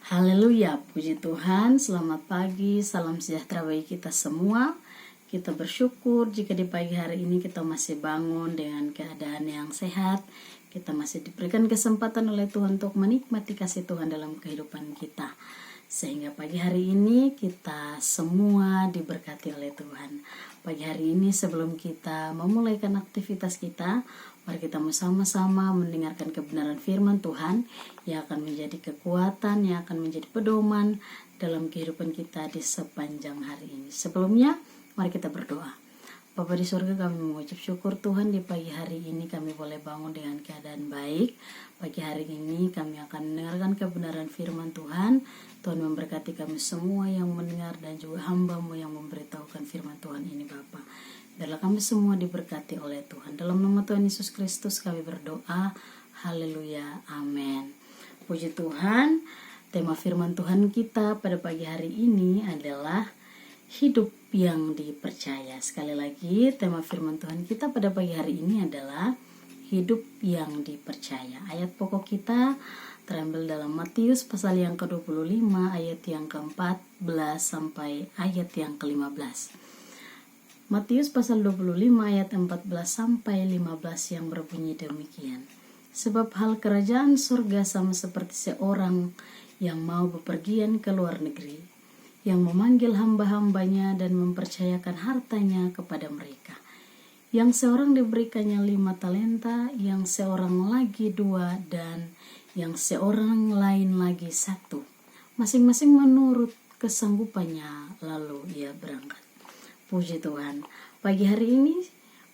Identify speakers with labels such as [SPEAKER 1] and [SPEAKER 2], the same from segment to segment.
[SPEAKER 1] Haleluya, puji Tuhan, selamat pagi, salam sejahtera bagi kita semua. Kita bersyukur jika di pagi hari ini kita masih bangun dengan keadaan yang sehat. Kita masih diberikan kesempatan oleh Tuhan untuk menikmati kasih Tuhan dalam kehidupan kita. Sehingga pagi hari ini kita semua diberkati oleh Tuhan. Pagi hari ini sebelum kita memulaikan aktivitas kita, mari kita sama-sama mendengarkan kebenaran firman Tuhan yang akan menjadi kekuatan, yang akan menjadi pedoman dalam kehidupan kita di sepanjang hari ini. Sebelumnya, mari kita berdoa. Bapa di surga, kami mengucap syukur Tuhan di pagi hari ini kami boleh bangun dengan keadaan baik. Pagi hari ini kami akan mendengarkan kebenaran firman Tuhan. Tuhan memberkati kami semua yang mendengar dan juga hamba-Mu yang memberitahukan firman Tuhan ini Bapa. Biarlah kami semua diberkati oleh Tuhan. Dalam nama Tuhan Yesus Kristus kami berdoa. Haleluya. Amin. Puji Tuhan. Tema firman Tuhan kita pada pagi hari ini adalah hidup yang dipercaya. Sekali lagi, tema firman Tuhan kita pada pagi hari ini adalah hidup yang dipercaya. Ayat pokok kita terambil dalam Matius pasal yang ke-25 ayat yang ke-14 sampai ayat yang ke-15. Matius pasal 25 ayat 14 sampai 15 yang berbunyi demikian. Sebab hal kerajaan surga sama seperti seorang yang mau bepergian ke luar negeri, yang memanggil hamba-hambanya dan mempercayakan hartanya kepada mereka. Yang seorang diberikannya 5 talenta, yang seorang lagi 2, dan yang seorang lain lagi 1. Masing-masing menurut kesanggupannya, lalu ia berangkat. Puji Tuhan. Pagi hari ini,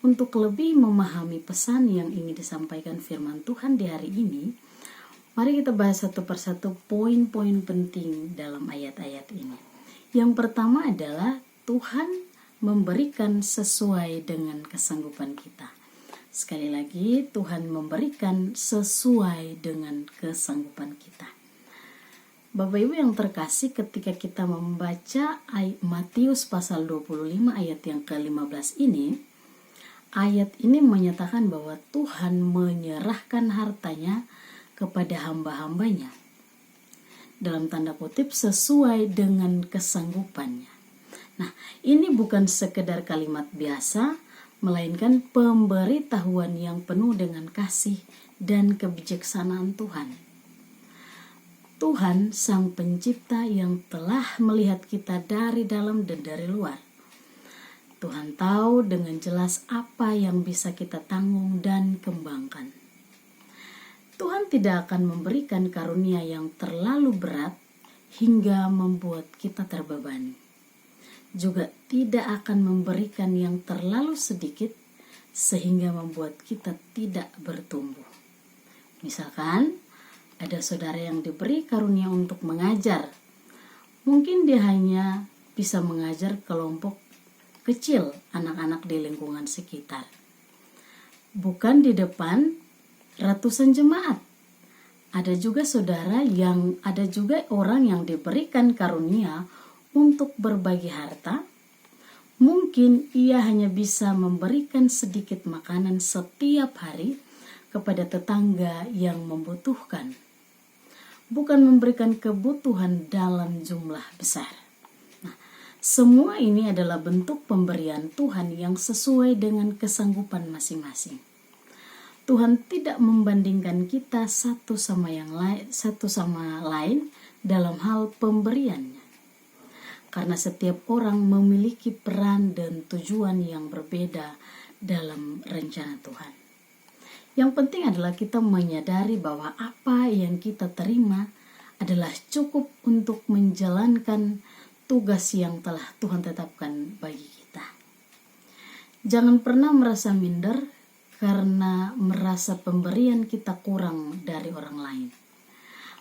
[SPEAKER 1] untuk lebih memahami pesan yang ingin disampaikan firman Tuhan di hari ini, mari kita bahas satu persatu poin-poin penting dalam ayat-ayat ini. Yang pertama adalah Tuhan memberikan sesuai dengan kesanggupan kita. Sekali lagi, Tuhan memberikan sesuai dengan kesanggupan kita. Bapak Ibu yang terkasih, ketika kita membaca Matius pasal 25 ayat yang ke-15 ini, ayat ini menyatakan bahwa Tuhan menyerahkan hartanya kepada hamba-hambanya. Dalam tanda kutip sesuai dengan kesanggupannya. Nah, ini bukan sekedar kalimat biasa, melainkan pemberitahuan yang penuh dengan kasih dan kebijaksanaan Tuhan. Tuhan Sang Pencipta yang telah melihat kita dari dalam dan dari luar. Tuhan tahu dengan jelas apa yang bisa kita tanggung dan kembangkan. Tuhan tidak akan memberikan karunia yang terlalu berat hingga membuat kita terbebani. Juga tidak akan memberikan yang terlalu sedikit sehingga membuat kita tidak bertumbuh. Misalkan ada saudara yang diberi karunia untuk mengajar. Mungkin dia hanya bisa mengajar kelompok kecil anak-anak di lingkungan sekitar. Bukan di depan ratusan jemaat. Ada juga orang yang diberikan karunia untuk berbagi harta. Mungkin ia hanya bisa memberikan sedikit makanan setiap hari kepada tetangga yang membutuhkan. Bukan memberikan kebutuhan dalam jumlah besar. Nah, semua ini adalah bentuk pemberian Tuhan yang sesuai dengan kesanggupan masing-masing. Tuhan tidak membandingkan kita satu sama lain dalam hal pemberiannya. Karena setiap orang memiliki peran dan tujuan yang berbeda dalam rencana Tuhan. Yang penting adalah kita menyadari bahwa apa yang kita terima adalah cukup untuk menjalankan tugas yang telah Tuhan tetapkan bagi kita. Jangan pernah merasa minder karena merasa pemberian kita kurang dari orang lain.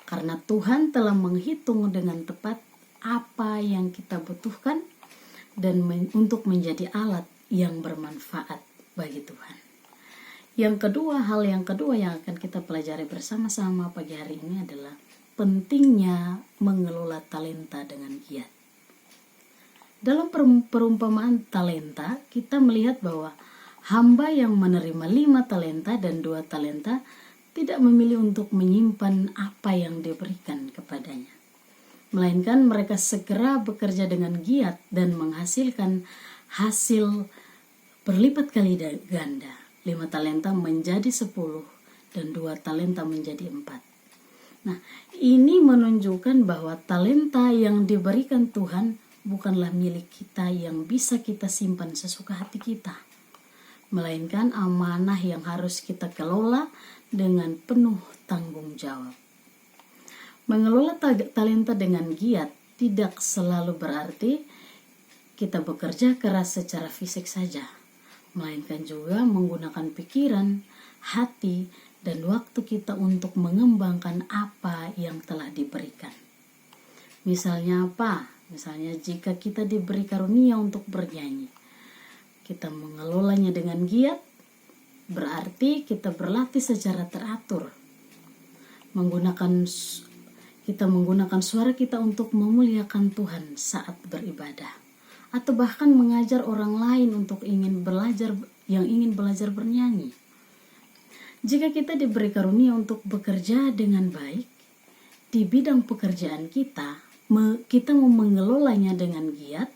[SPEAKER 1] Karena Tuhan telah menghitung dengan tepat apa yang kita butuhkan dan untuk menjadi alat yang bermanfaat bagi Tuhan. Hal yang kedua yang akan kita pelajari bersama-sama pagi hari ini adalah pentingnya mengelola talenta dengan giat. Dalam perumpamaan talenta, kita melihat bahwa hamba yang menerima 5 talenta dan 2 talenta tidak memilih untuk menyimpan apa yang diberikan kepadanya. melainkan mereka segera bekerja dengan giat dan menghasilkan hasil berlipat kali ganda. 5 talenta menjadi 10 dan 2 talenta menjadi 4. Nah, ini menunjukkan bahwa talenta yang diberikan Tuhan bukanlah milik kita yang bisa kita simpan sesuka hati kita, melainkan amanah yang harus kita kelola dengan penuh tanggung jawab. Mengelola talenta dengan giat tidak selalu berarti kita bekerja keras secara fisik saja, melainkan juga menggunakan pikiran, hati, dan waktu kita untuk mengembangkan apa yang telah diberikan. Misalnya apa? Misalnya jika kita diberi karunia untuk bernyanyi, kita mengelolanya dengan giat, berarti kita berlatih secara teratur. Kita menggunakan suara kita untuk memuliakan Tuhan saat beribadah, atau bahkan mengajar orang lain untuk ingin belajar bernyanyi. Jika kita diberi karunia untuk bekerja dengan baik di bidang pekerjaan kita mau mengelolanya dengan giat,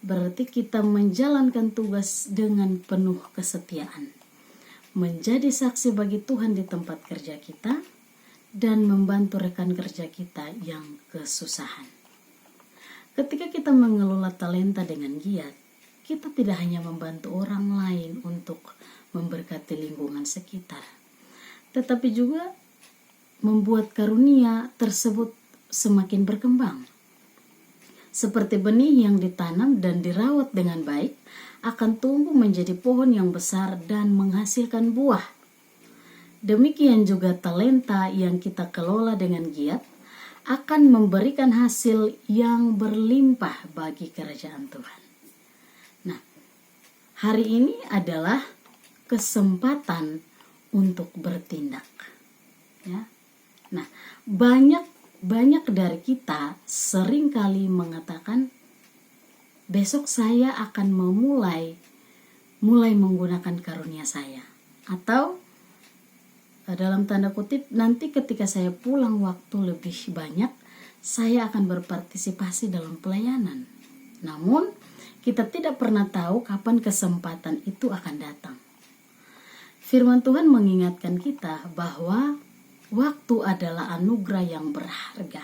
[SPEAKER 1] berarti kita menjalankan tugas dengan penuh kesetiaan, menjadi saksi bagi Tuhan di tempat kerja kita, dan membantu rekan kerja kita yang kesusahan. Ketika kita mengelola talenta dengan giat, kita tidak hanya membantu orang lain untuk memberkati lingkungan sekitar, tetapi juga membuat karunia tersebut semakin berkembang. Seperti benih yang ditanam dan dirawat dengan baik, akan tumbuh menjadi pohon yang besar dan menghasilkan buah. Demikian juga talenta yang kita kelola dengan giat akan memberikan hasil yang berlimpah bagi kerajaan Tuhan. Nah, hari ini adalah kesempatan untuk bertindak, ya. Nah, banyak dari kita seringkali mengatakan, besok saya akan mulai menggunakan karunia saya, atau dalam tanda kutip, nanti ketika saya pulang waktu lebih banyak, saya akan berpartisipasi dalam pelayanan. Namun, kita tidak pernah tahu kapan kesempatan itu akan datang. Firman Tuhan mengingatkan kita bahwa waktu adalah anugerah yang berharga,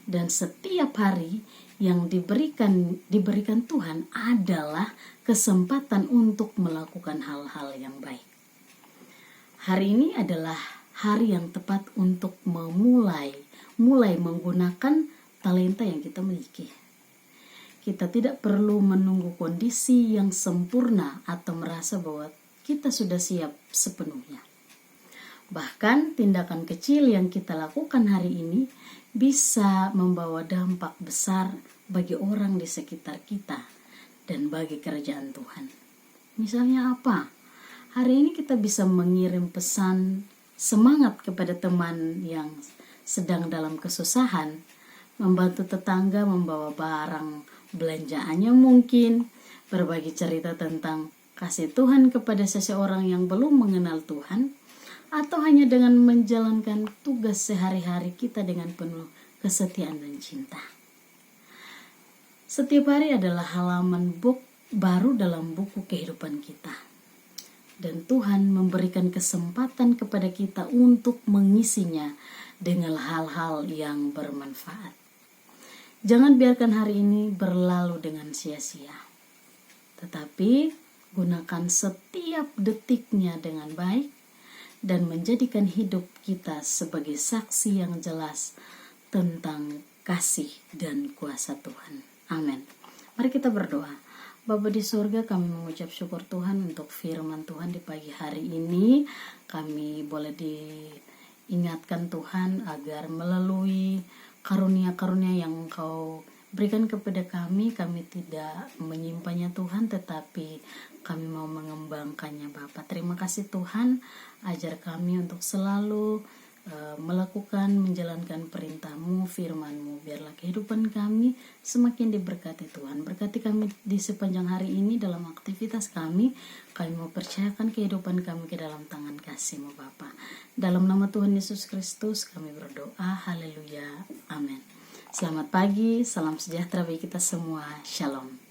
[SPEAKER 1] dan setiap hari yang diberikan Tuhan adalah kesempatan untuk melakukan hal-hal yang baik. Hari ini adalah hari yang tepat untuk mulai menggunakan talenta yang kita miliki. Kita tidak perlu menunggu kondisi yang sempurna atau merasa bahwa kita sudah siap sepenuhnya. Bahkan tindakan kecil yang kita lakukan hari ini bisa membawa dampak besar bagi orang di sekitar kita dan bagi kerajaan Tuhan. Misalnya apa? Hari ini kita bisa mengirim pesan semangat kepada teman yang sedang dalam kesusahan, membantu tetangga membawa barang belanjaannya mungkin, berbagi cerita tentang kasih Tuhan kepada seseorang yang belum mengenal Tuhan, atau hanya dengan menjalankan tugas sehari-hari kita dengan penuh kesetiaan dan cinta. Setiap hari adalah halaman baru dalam buku kehidupan kita, dan Tuhan memberikan kesempatan kepada kita untuk mengisinya dengan hal-hal yang bermanfaat. Jangan biarkan hari ini berlalu dengan sia-sia, tetapi gunakan setiap detiknya dengan baik dan menjadikan hidup kita sebagai saksi yang jelas tentang kasih dan kuasa Tuhan. Amin. Mari kita berdoa. Bapa di surga, kami mengucap syukur Tuhan untuk firman Tuhan di pagi hari ini. Kami boleh diingatkan Tuhan agar melalui karunia-karunia yang Engkau berikan kepada kami tidak menyimpannya Tuhan, tetapi kami mau mengembangkannya Bapa. Terima kasih Tuhan, ajar kami untuk selalu menjalankan perintah-Mu, firman-Mu. Biarlah kehidupan kami semakin diberkati Tuhan. Berkati kami di sepanjang hari ini dalam aktivitas kami. Kami mau percayakan kehidupan kami ke dalam tangan kasih-Mu Bapa. Dalam nama Tuhan Yesus Kristus kami berdoa. Haleluya. Amin. Selamat pagi, salam sejahtera bagi kita semua. Shalom.